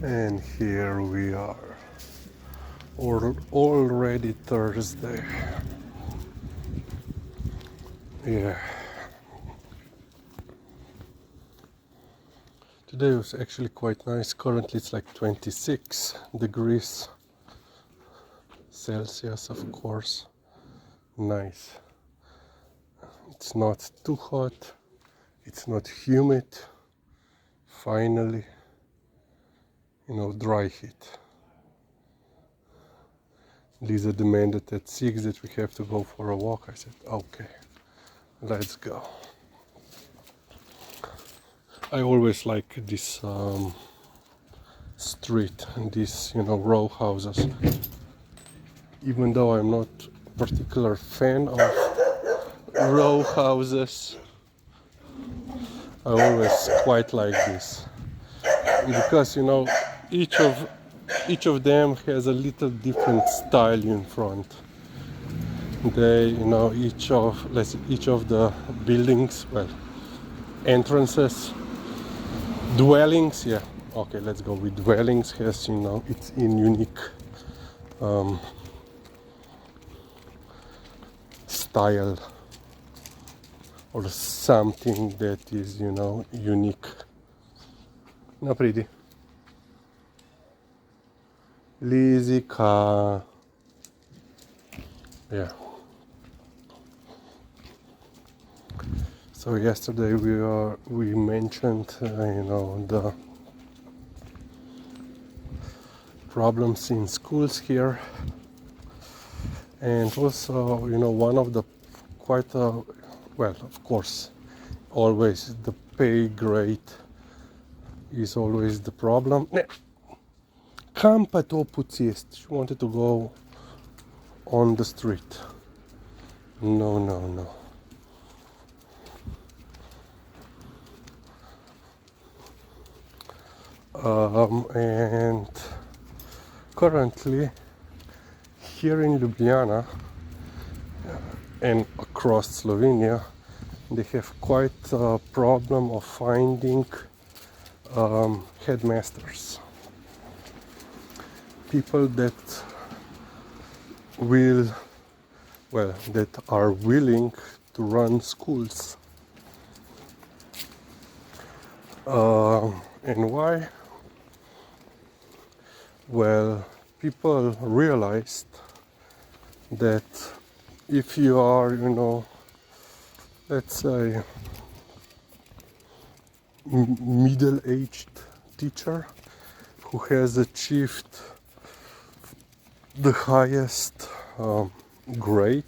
And here we are, already Thursday. Yeah. Today was actually quite nice. Currently it's like 26 degrees Celsius, of course. Nice. It's not too hot. It's not humid. Finally, dry heat. Lisa demanded at 6 that we have to go for a walk. I said, okay, let's go. I always like this street and these, row houses. Even though I'm not a particular fan of row houses, I always quite like this. Because, each of them has a little different style in front. They, each of the buildings, entrances, dwellings, okay, let's go with dwellings, has, its in unique style or something that is, unique. No, pretty. Lizika. Yeah. So yesterday we mentioned, the problems in schools here, and also, one of the of course, always the pay grade is always the problem. Kam pa to po cesti? She wanted to go on the street. No. And currently here in Ljubljana and across Slovenia, they have quite a problem of finding headmasters, people that are willing to run schools. And why? Well, people realized that if you are, let's say, middle-aged teacher who has achieved the highest grade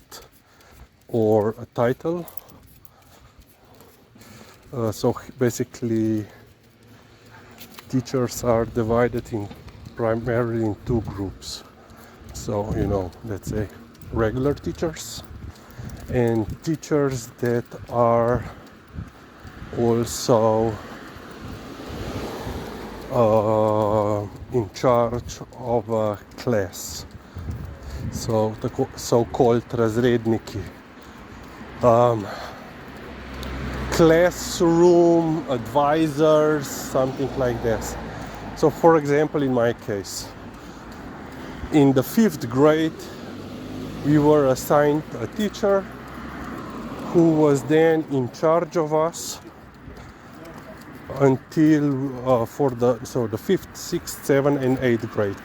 or a title, so basically teachers are divided primarily in two groups. So, let's say regular teachers and teachers that are also in charge of a class. So the so-called razredniki. Classroom advisors, something like this. So for example, in my case, in the 5th grade, we were assigned a teacher who was then in charge of us until the 5th, 6th, 7th and 8th grade.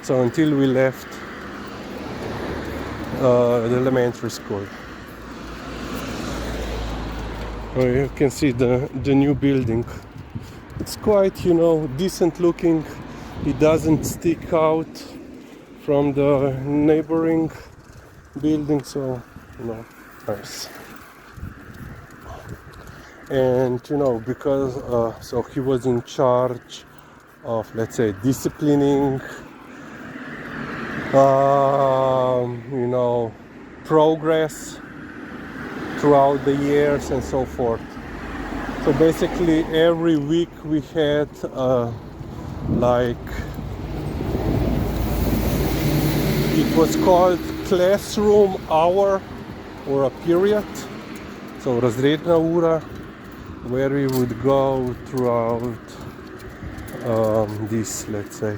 So until we left the elementary school. You can see the new building. It's quite, decent looking. It doesn't stick out from the neighboring building, so, nice. And, because, so he was in charge of, let's say, disciplining, progress throughout the years and so forth. So basically every week we had it was called classroom hour or a period, so razredna ura, where we would go throughout these, let's say,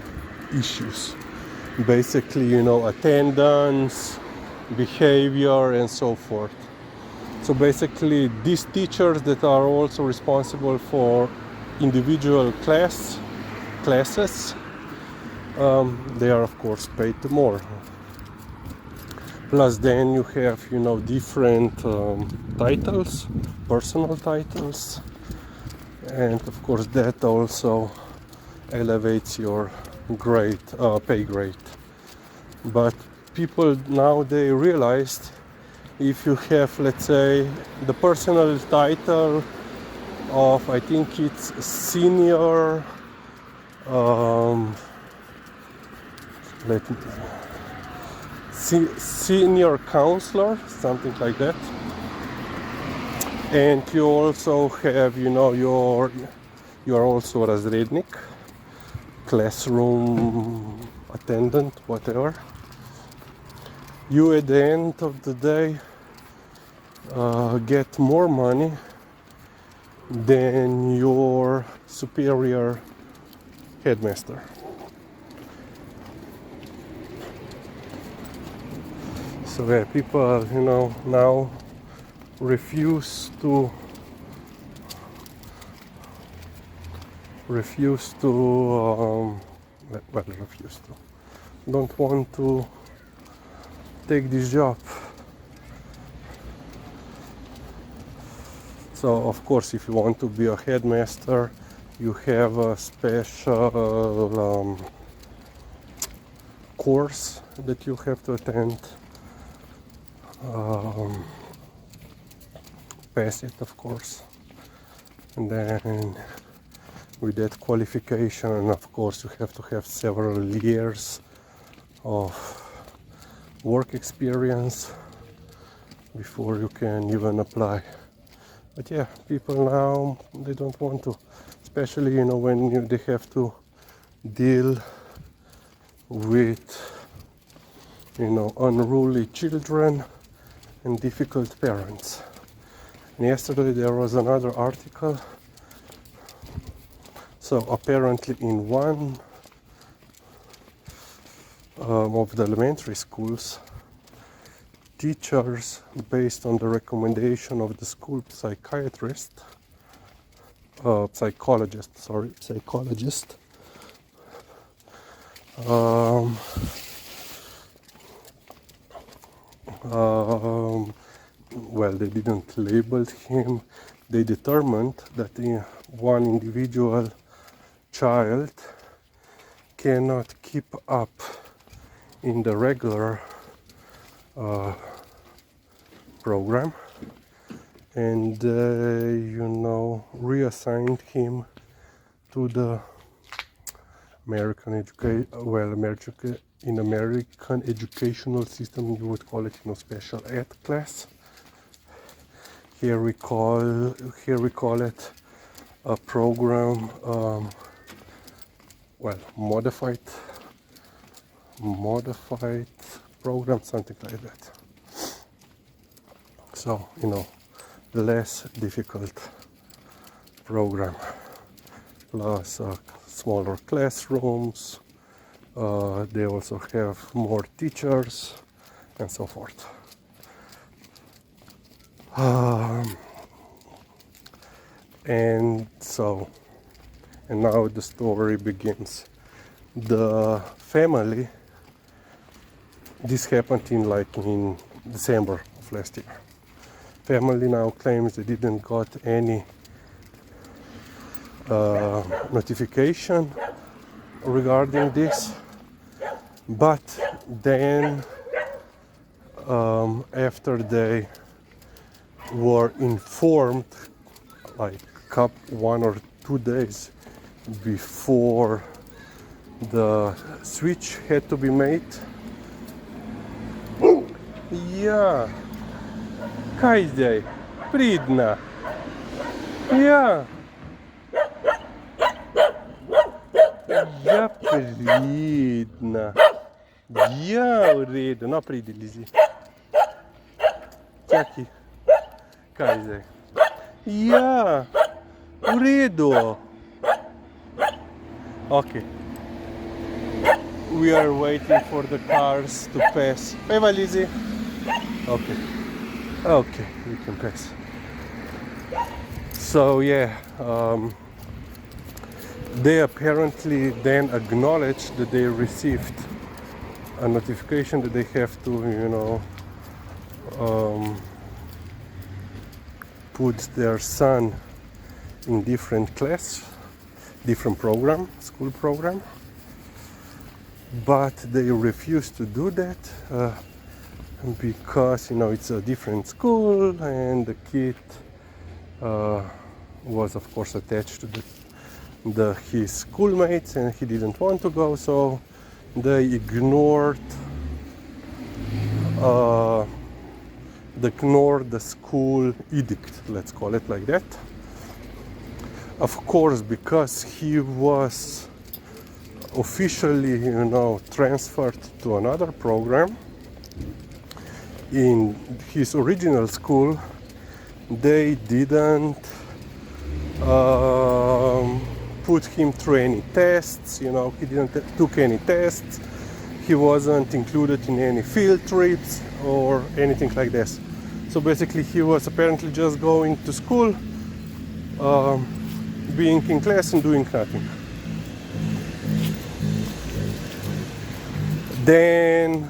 issues. Basically, you know, attendance, behavior, and so forth. So basically, these teachers that are also responsible for individual classes, they are of course paid more. Plus, then you have, you know, different titles, personal titles, and of course that also elevates your pay grade. But people now, they realized, if you have, let's say, the personal title of, I think it's senior, senior counselor, something like that, and you also have, you know, you're also a razrednik, classroom attendant, whatever. You at the end of the day get more money than your superior headmaster. So yeah, people, you know, now refuse to don't want to take this job. So of course, if you want to be a headmaster, you have a special course that you have to attend, pass it of course, and then with that qualification, of course, you have to have several years of work experience before you can even apply. But yeah, people now, they don't want to, especially, you know, when they have to deal with, you know, unruly children and difficult parents. And yesterday there was another article. So apparently in one of the elementary schools, teachers, based on the recommendation of the school psychologist, well, they didn't label him. They determined that one individual child cannot keep up in the regular program, and you know, reassigned him to the American educational system, you would call it, you know, special ed class. Here we call it a program, modified program, something like that. So, you know, less difficult program, plus smaller classrooms. They also have more teachers and so forth. And now the story begins. The family, this happened in December of last year. Family now claims they didn't got any notification regarding this, but then after they were informed, like 1 or 2 days before the switch had to be made. Ja, kaj zdaj? Pridna. Ja. Ja, pridna. Ja, v redu. No, pridi, Lizi. Čakaj. Kaj zdaj? Ja, v redu. Okay. We are waiting for the cars to pass. Hey, Lizzie. Okay. Okay, we can pass. So yeah, they apparently then acknowledged that they received a notification that they have to, put their son in different class, different program, school program. But they refused to do that because it's a different school, and the kid was of course attached to his schoolmates, and he didn't want to go, so they ignored the school edict, let's call it like that. Of course, because he was officially, transferred to another program in his original school, they didn't put him through any tests. He didn't took any tests. He wasn't included in any field trips or anything like this. So basically, he was apparently just going to school, being in class and doing nothing. Then,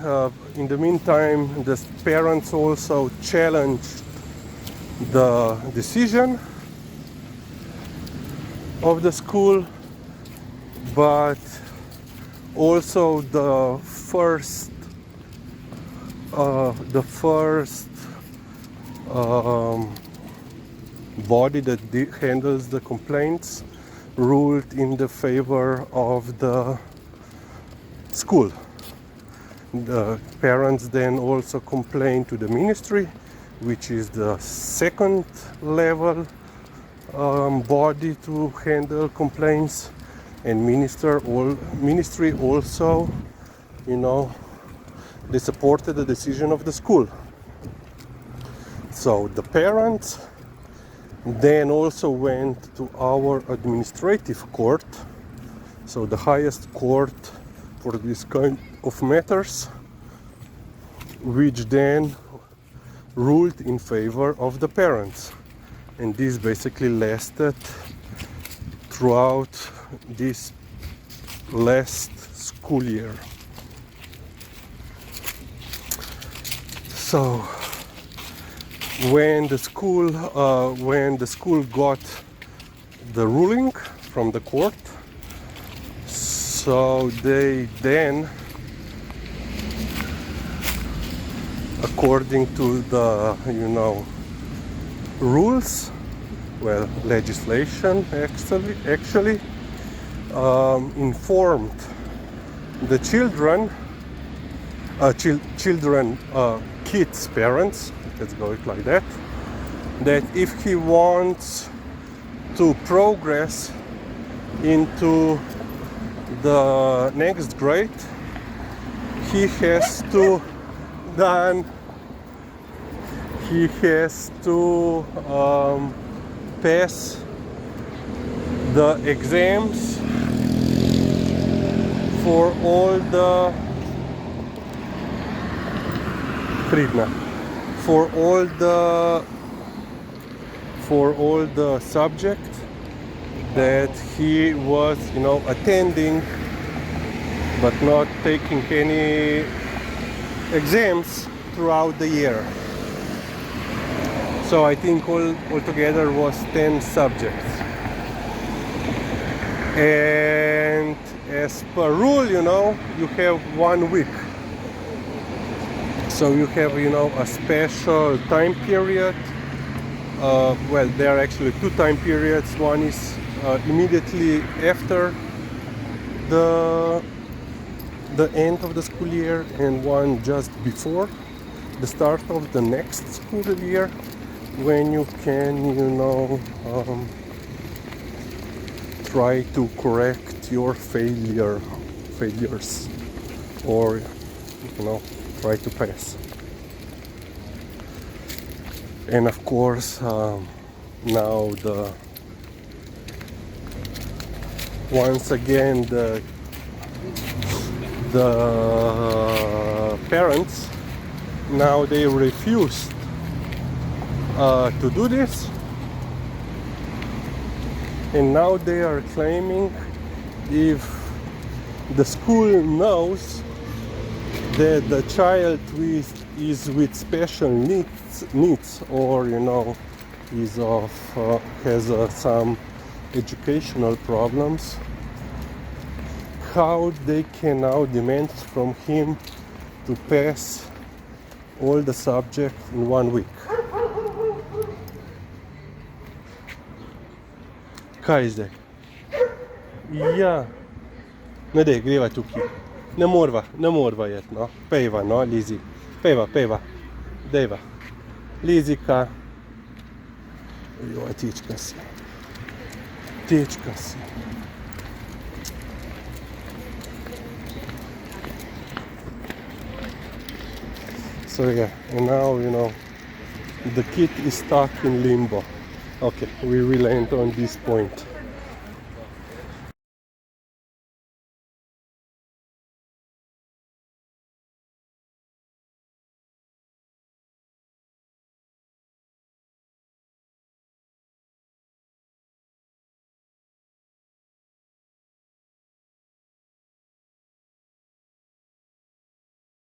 in the meantime, the parents also challenged the decision of the school, but also the first body that handles the complaints ruled in the favor of the school. The parents then also complained to the ministry, which is the second level body to handle complaints, and ministry also, they supported the decision of the school. So the parents then also went to our administrative court, so the highest court for this kind of matters, which then ruled in favor of the parents. And this basically lasted throughout this last school year. So when the school got the ruling from the court, so they then, according to the rules, legislation actually informed the kids' parents, let's go it like that, that if he wants to progress into the next grade, he has to pass the exams for all the subjects that he was attending but not taking any exams throughout the year. So I think altogether was 10 subjects. And as per rule, you have 1 week. So you have, a special time period. There are actually 2 time periods. One is immediately after the end of the school year, and one just before the start of the next school year, when you can, try to correct your failures, or, try to pass. And of course, now once again the parents now they refused to do this, and now they are claiming if the school knows that the child is with special needs or is of has some educational problems, how they can now demand from him to pass all the subjects in 1 week. Kaj zdaj? Ja. No dej, greva tukaj. Ne morva jet, no. Pejva, no, Lizi. Pejva. Dejva. Lizika. Joj, tečka si. So yeah, and now, the kid is stuck in limbo. Okay, we will end on this point.